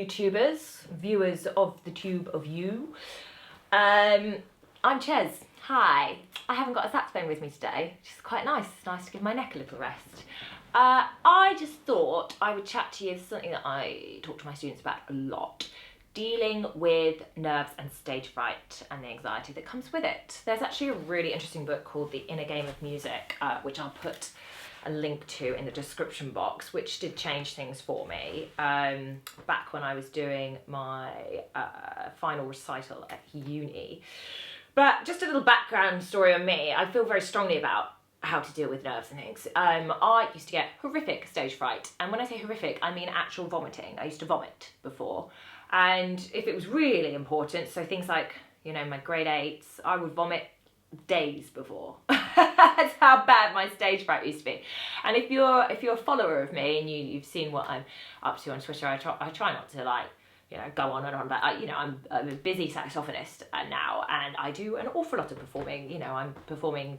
YouTubers, viewers of the tube of you. I'm Chez. Hi. I haven't got a saxophone with me today, which is quite nice. It's nice to give my neck a little rest. I just thought I would chat to you something that I talk to my students about a lot. Dealing with nerves and stage fright and the anxiety that comes with it. There's actually a really interesting book called The Inner Game of Music, which I'll put a link to in the description box, which did change things for me back when I was doing my final recital at uni. But just a little background story on me. I feel very strongly about how to deal with nerves and things. I used to get horrific stage fright, and when I say horrific, I mean actual vomiting. I used to vomit before, and if it was really important, so things like, you know, my grade 8s, I would vomit days before. That's how bad my stage fright used to be. And if you're a follower of me and you've seen what I'm up to on Twitter, I try not to, like, you know, go on and on about, you know, I'm a busy saxophonist now, and I do an awful lot of performing. You know, I'm performing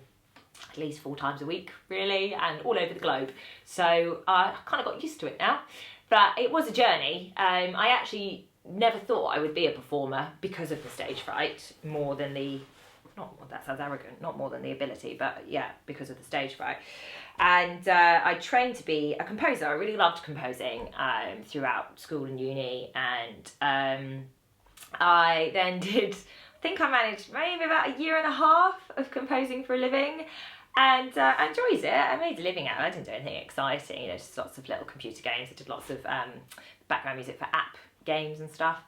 at least 4 times a week, really, and all over the globe. So I kind of got used to it now, but it was a journey. I actually never thought I would be a performer because of the stage fright, more than the, not, that sounds arrogant, not more than the ability, but yeah, because of the stage fright. And I trained to be a composer. I really loved composing throughout school and uni, and I then did, I think I managed maybe about 1.5 years of composing for a living, and I enjoyed it. I made a living out of it. I didn't do anything exciting, you know, just lots of little computer games. I did lots of background music for app games and stuff,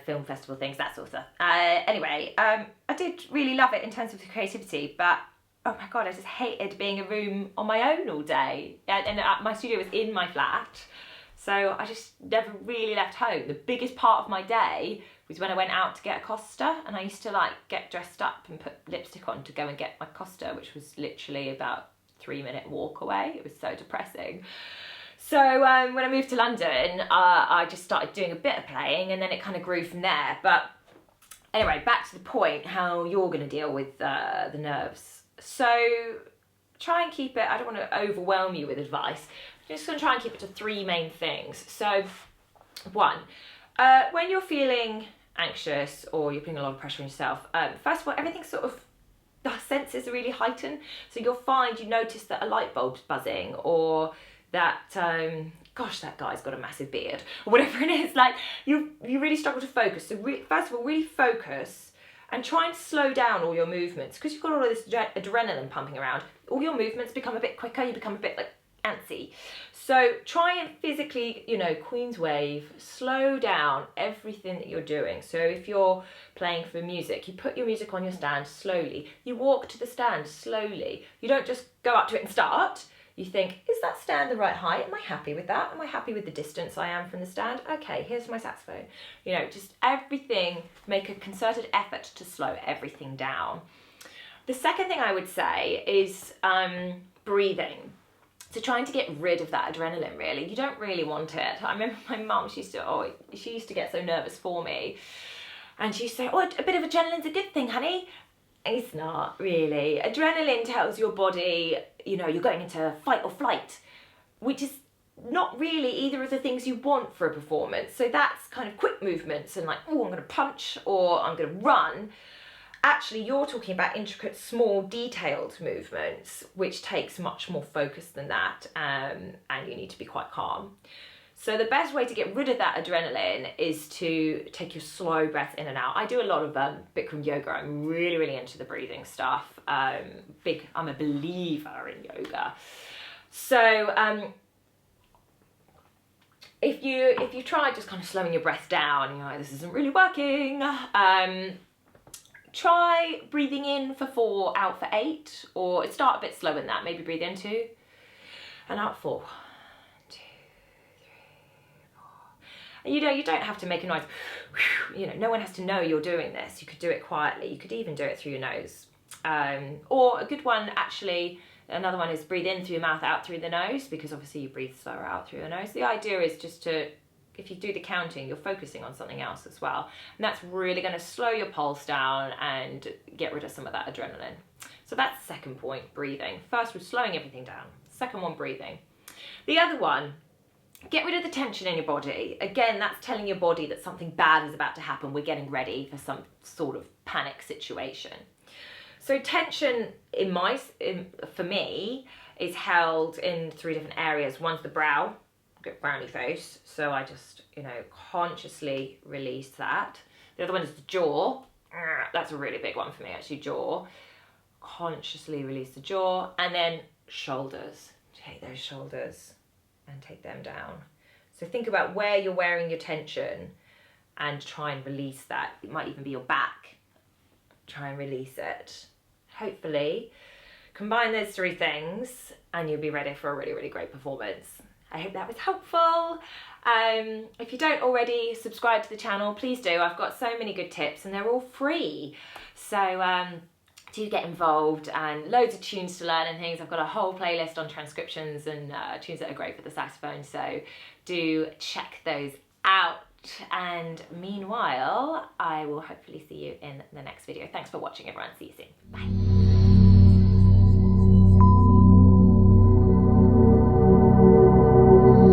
film festival things, that sort of stuff. Anyway, I did really love it in terms of the creativity, but oh my God, I just hated being in a room on my own all day. And my studio was in my flat, so I just never really left home. The biggest part of my day was when I went out to get a Costa, and I used to like get dressed up and put lipstick on to go and get my Costa, which was literally about a 3-minute walk away. It was so depressing. So when I moved to London, I just started doing a bit of playing, and then it kind of grew from there. But anyway, back to the point, how you're going to deal with the nerves. So try and keep it, I don't want to overwhelm you with advice. I'm just going to try and keep it to 3 main things. So 1, when you're feeling anxious or you're putting a lot of pressure on yourself, first of all, everything sort of, the senses are really heightened. So you'll find, you notice that a light bulb's buzzing, or that, gosh, that guy's got a massive beard, or whatever it is. Like, you really struggle to focus. So first of all, really focus and try and slow down all your movements, because you've got all of this adrenaline pumping around. All your movements become a bit quicker, you become a bit like antsy. So try and physically, you know, Queen's wave, slow down everything that you're doing. So if you're playing for music, you put your music on your stand slowly. You walk to the stand slowly. You don't just go up to it and start. You think, is that stand the right height? Am I happy with that? Am I happy with the distance I am from the stand? Okay, here's my saxophone. You know, just everything, make a concerted effort to slow everything down. The second thing I would say is breathing. So trying to get rid of that adrenaline, really. You don't really want it. I remember my mum, she used to get so nervous for me. And she used to say, oh, a bit of adrenaline's a good thing, honey. It's not really. Adrenaline tells your body, you know, you're going into fight or flight, which is not really either of the things you want for a performance. So that's kind of quick movements and like, oh, I'm going to punch or I'm going to run. Actually, you're talking about intricate, small, detailed movements, which takes much more focus than that, and you need to be quite calm. So the best way to get rid of that adrenaline is to take your slow breath in and out. I do a lot of Bikram yoga. I'm really, really into the breathing stuff. I'm a believer in yoga. So if you try just kind of slowing your breath down, you're like, this isn't really working. Try breathing in for 4, out for 8, or start a bit slower than that. Maybe breathe in 2 and out 4. And you don't have to make a noise. You know, no one has to know you're doing this. You could do it quietly. You could even do it through your nose. Or a good one, actually, another one is breathe in through your mouth, out through the nose, because obviously you breathe slower out through the nose. The idea is just to, if you do the counting, you're focusing on something else as well. And that's really going to slow your pulse down and get rid of some of that adrenaline. So that's the second point, breathing. First, we're slowing everything down. Second one, breathing. The other one get rid of the tension in your body. Again, that's telling your body that something bad is about to happen. We're getting ready for some sort of panic situation. So tension for me is held in 3 different areas. One's the brow, get brownie face. So I just, consciously release that. The other one is the jaw. That's a really big one for me, actually, jaw. Consciously release the jaw. And then shoulders. Take those shoulders and take them down. So think about where you're wearing your tension and try and release that. It might even be your back. Try and release it. Hopefully, combine those 3 things and you'll be ready for a really, really great performance. I hope that was helpful. If you don't already subscribe to the channel, please do. I've got so many good tips and they're all free. So do get involved, and loads of tunes to learn and things. I've got a whole playlist on transcriptions and tunes that are great for the saxophone. So do check those out. And meanwhile, I will hopefully see you in the next video. Thanks for watching, everyone. See you soon. Bye.